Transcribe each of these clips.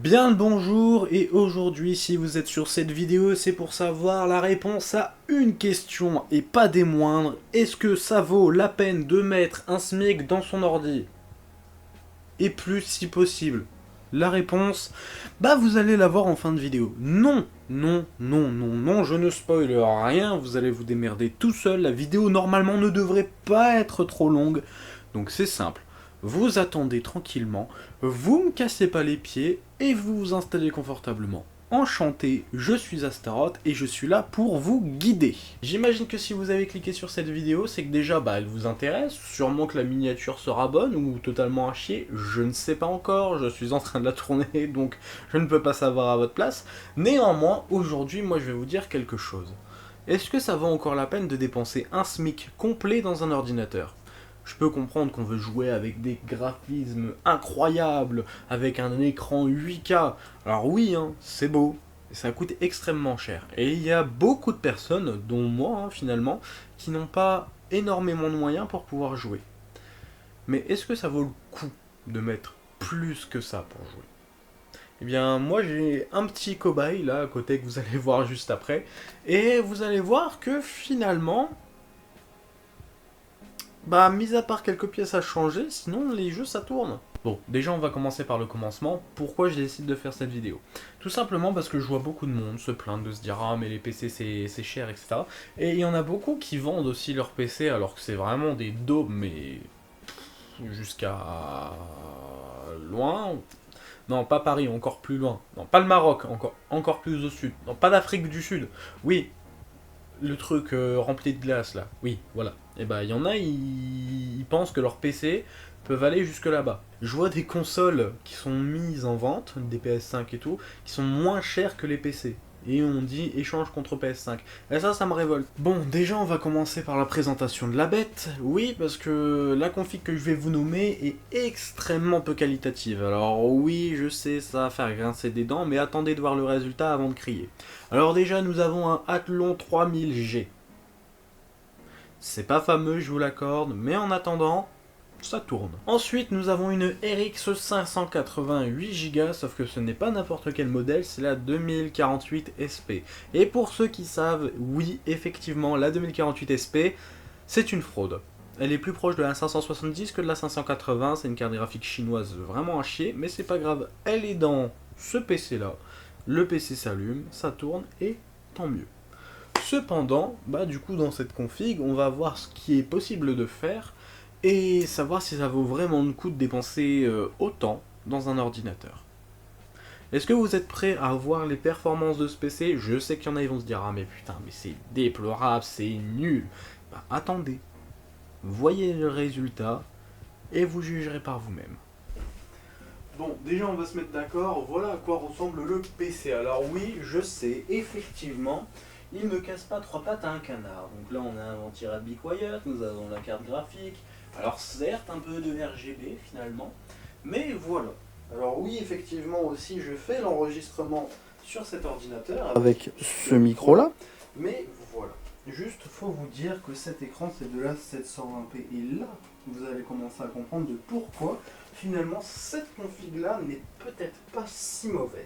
Bien le bonjour, et aujourd'hui si vous êtes sur cette vidéo c'est pour savoir la réponse à une question et pas des moindres. Est-ce que ça vaut la peine de mettre un SMIC dans son ordi? Et plus si possible. La réponse, vous allez la voir en fin de vidéo. Non, non, non, non, non, je ne spoil rien, vous allez vous démerder tout seul. La vidéo normalement ne devrait pas être trop longue, donc c'est simple. Vous attendez tranquillement, vous me cassez pas les pieds et vous vous installez confortablement. Enchanté, je suis Astaroth et je suis là pour vous guider. J'imagine que si vous avez cliqué sur cette vidéo, c'est que déjà elle vous intéresse, sûrement que la miniature sera bonne ou totalement à chier, je ne sais pas encore, je suis en train de la tourner donc je ne peux pas savoir à votre place. Néanmoins, aujourd'hui moi je vais vous dire quelque chose. Est-ce que ça vaut encore la peine de dépenser un SMIC complet dans un ordinateur ? Je peux comprendre qu'on veut jouer avec des graphismes incroyables, avec un écran 8K. Alors oui, c'est beau, ça coûte extrêmement cher. Et il y a beaucoup de personnes, dont moi finalement, qui n'ont pas énormément de moyens pour pouvoir jouer. Mais est-ce que ça vaut le coup de mettre plus que ça pour jouer ? Eh bien, moi j'ai un petit cobaye là à côté que vous allez voir juste après. Et vous allez voir que finalement... mis à part quelques pièces à changer, sinon les jeux ça tourne. Bon, déjà on va commencer par le commencement. Pourquoi je décide de faire cette vidéo? Tout simplement parce que je vois beaucoup de monde se plaindre de se dire ah mais les PC c'est cher, etc. Et il y en a beaucoup qui vendent aussi leurs PC alors que c'est vraiment des daubes, mais jusqu'à loin. Non, pas Paris, encore plus loin. Non, pas le Maroc, encore plus au sud. Non, pas d'Afrique du Sud. Oui, le truc rempli de glace là, oui, voilà. Et il y en a, ils pensent que leurs PC peuvent aller jusque là-bas. Je vois des consoles qui sont mises en vente, des PS5 et tout, qui sont moins chères que les PC. Et on dit échange contre PS5. Et ça me révolte. Bon, déjà on va commencer par la présentation de la bête. Oui, parce que la config que je vais vous nommer est extrêmement peu qualitative. Alors oui, je sais, ça va faire grincer des dents, mais attendez de voir le résultat avant de crier. Alors déjà, nous avons un Athlon 3000G. C'est pas fameux, je vous l'accorde, mais en attendant, ça tourne. Ensuite, nous avons une RX 588 Go, sauf que ce n'est pas n'importe quel modèle, c'est la 2048 SP. Et pour ceux qui savent, oui, effectivement, la 2048 SP, c'est une fraude. Elle est plus proche de la 570 que de la 580, c'est une carte graphique chinoise vraiment à chier, mais c'est pas grave, elle est dans ce PC là. Le PC s'allume, ça tourne et tant mieux. Cependant, du coup dans cette config, on va voir ce qui est possible de faire et savoir si ça vaut vraiment le coup de dépenser autant dans un ordinateur. Est-ce que vous êtes prêts à voir les performances de ce PC? Je sais qu'il y en a, ils vont se dire ah mais putain, mais c'est déplorable, c'est nul. Attendez, voyez le résultat et vous jugerez par vous-même. Bon, déjà on va se mettre d'accord, voilà à quoi ressemble le PC. Alors oui, je sais, effectivement, il ne casse pas trois pattes à un canard. Donc là on a un ventilation Be Quiet, nous avons la carte graphique. Alors certes, un peu de RGB finalement, mais voilà. Alors oui, effectivement aussi, je fais l'enregistrement sur cet ordinateur avec ce micro-là, mais voilà. Juste, faut vous dire que cet écran, c'est de la 720p. Et là, vous allez commencer à comprendre de pourquoi, finalement, cette config-là n'est peut-être pas si mauvaise.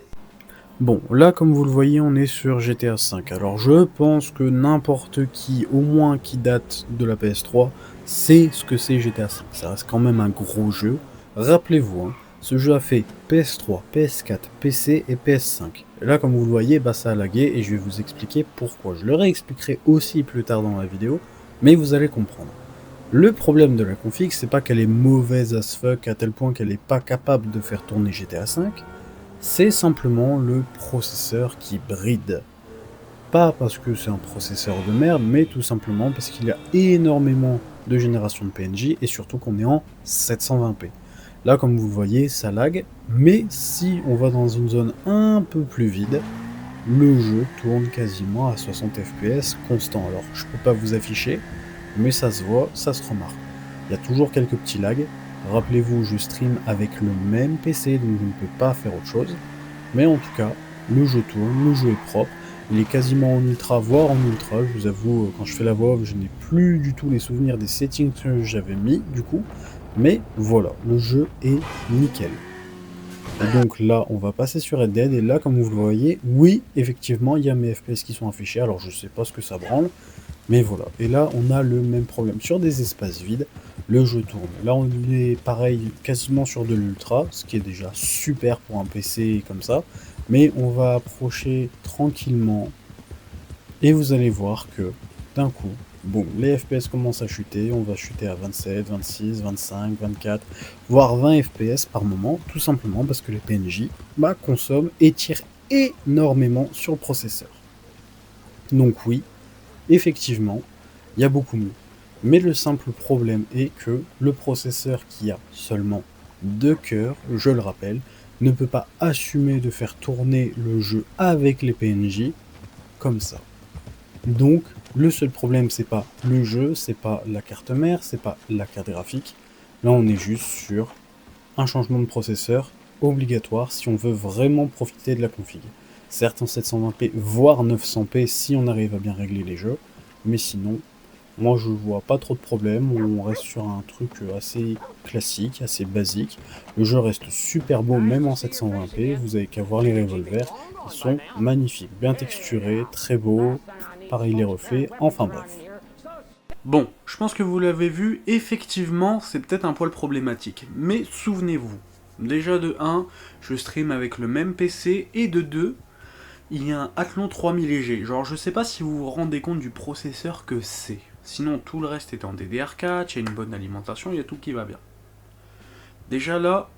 Bon, là, comme vous le voyez, on est sur GTA V. Alors, je pense que n'importe qui, au moins qui date de la PS3, sait ce que c'est GTA V. Ça reste quand même un gros jeu. Rappelez-vous, ce jeu a fait PS3, PS4, PC et PS5. Et là, comme vous le voyez, ça a lagué et je vais vous expliquer pourquoi. Je le réexpliquerai aussi plus tard dans la vidéo, mais vous allez comprendre. Le problème de la config, c'est pas qu'elle est mauvaise as fuck à tel point qu'elle n'est pas capable de faire tourner GTA V, c'est simplement le processeur qui bride. Pas parce que c'est un processeur de merde, mais tout simplement parce qu'il y a énormément de générations de PNJ et surtout qu'on est en 720p. Là, comme vous le voyez, ça lag, mais si on va dans une zone un peu plus vide, le jeu tourne quasiment à 60 fps constant. Alors, je peux pas vous afficher, mais ça se voit, ça se remarque. Il y a toujours quelques petits lags. Rappelez-vous, je stream avec le même PC, donc je ne peux pas faire autre chose. Mais en tout cas, le jeu tourne, le jeu est propre. Il est quasiment en ultra, voire en ultra. Je vous avoue, quand je fais la voix off, je n'ai plus du tout les souvenirs des settings que j'avais mis, du coup. Mais voilà, le jeu est nickel. Donc là, on va passer sur Red Dead, et là, comme vous le voyez, oui, effectivement, il y a mes FPS qui sont affichés, alors je sais pas ce que ça branle, mais voilà. Et là, on a le même problème. Sur des espaces vides, le jeu tourne. Là, on est pareil, quasiment sur de l'ultra, ce qui est déjà super pour un PC comme ça, mais on va approcher tranquillement, et vous allez voir que, d'un coup, boum, les FPS commencent à chuter, on va chuter à 27, 26, 25, 24, voire 20 FPS par moment, tout simplement parce que les PNJ consomment et tirent énormément sur le processeur. Donc oui, effectivement, il y a beaucoup mieux. Mais le simple problème est que le processeur qui a seulement 2 cœurs, je le rappelle, ne peut pas assumer de faire tourner le jeu avec les PNJ comme ça. Donc, le seul problème, c'est pas le jeu, c'est pas la carte mère, c'est pas la carte graphique. Là, on est juste sur un changement de processeur obligatoire si on veut vraiment profiter de la config. Certes en 720p, voire 900p si on arrive à bien régler les jeux, mais sinon, moi je vois pas trop de problème, on reste sur un truc assez classique, assez basique. Le jeu reste super beau même en 720p, vous avez qu'à voir les revolvers, ils sont magnifiques, bien texturés, très beaux, pareil les reflets, enfin bref. Bon, je pense que vous l'avez vu, effectivement, c'est peut-être un poil problématique. Mais souvenez-vous, déjà de 1, je stream avec le même PC, et de 2, il y a un Athlon 3000G. Genre, je sais pas si vous vous rendez compte du processeur que c'est. Sinon, tout le reste est en DDR4, il y a une bonne alimentation, il y a tout qui va bien. Déjà là,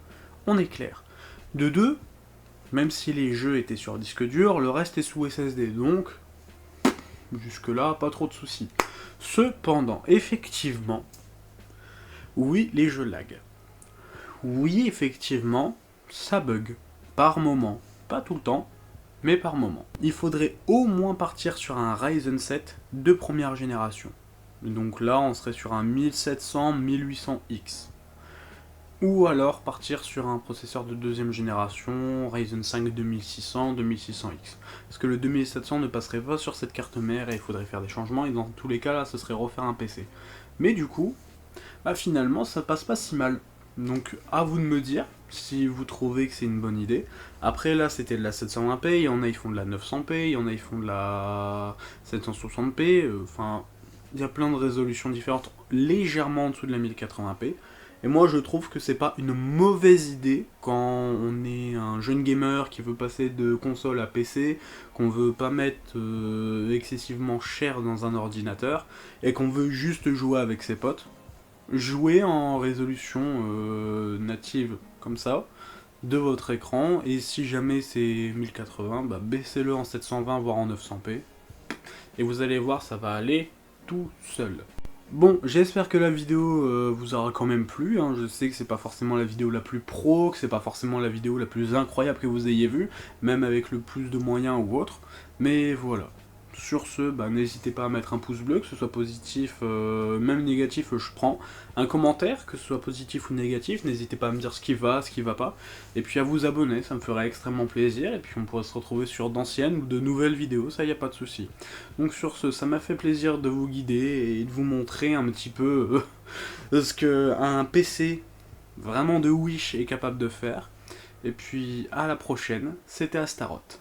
on est clair. De 2, même si les jeux étaient sur disque dur, le reste est sous SSD, donc jusque-là, pas trop de soucis. Cependant, effectivement, oui, les jeux lag. Oui, effectivement, ça bug. Par moment. Pas tout le temps, mais par moment. Il faudrait au moins partir sur un Ryzen 7 de première génération. Donc là, on serait sur un 1700-1800X. Ou alors partir sur un processeur de deuxième génération, Ryzen 5 2600-2600X. Parce que le 2700 ne passerait pas sur cette carte mère et il faudrait faire des changements, et dans tous les cas, là, ce serait refaire un PC. Mais du coup, finalement, ça passe pas si mal. Donc, à vous de me dire si vous trouvez que c'est une bonne idée. Après, là, c'était de la 720p, il y en a, ils font de la 900p, il y en a, ils font de la 760p, enfin, il y a plein de résolutions différentes, légèrement en dessous de la 1080p. Et moi, je trouve que c'est pas une mauvaise idée quand on est un jeune gamer qui veut passer de console à PC, qu'on veut pas mettre excessivement cher dans un ordinateur, et qu'on veut juste jouer avec ses potes. Jouer en résolution native comme ça de votre écran, et si jamais c'est 1080, baissez-le en 720 voire en 900p et vous allez voir, ça va aller tout seul. Bon, j'espère que la vidéo vous aura quand même plu, hein. Je sais que c'est pas forcément la vidéo la plus pro, que c'est pas forcément la vidéo la plus incroyable que vous ayez vue, même avec le plus de moyens ou autre, mais voilà. Sur ce, n'hésitez pas à mettre un pouce bleu, que ce soit positif, même négatif, je prends. Un commentaire, que ce soit positif ou négatif, n'hésitez pas à me dire ce qui va pas. Et puis à vous abonner, ça me ferait extrêmement plaisir. Et puis on pourrait se retrouver sur d'anciennes ou de nouvelles vidéos, ça y a pas de souci. Donc sur ce, ça m'a fait plaisir de vous guider et de vous montrer un petit peu ce qu'un PC vraiment de Wish est capable de faire. Et puis à la prochaine, c'était Astaroth.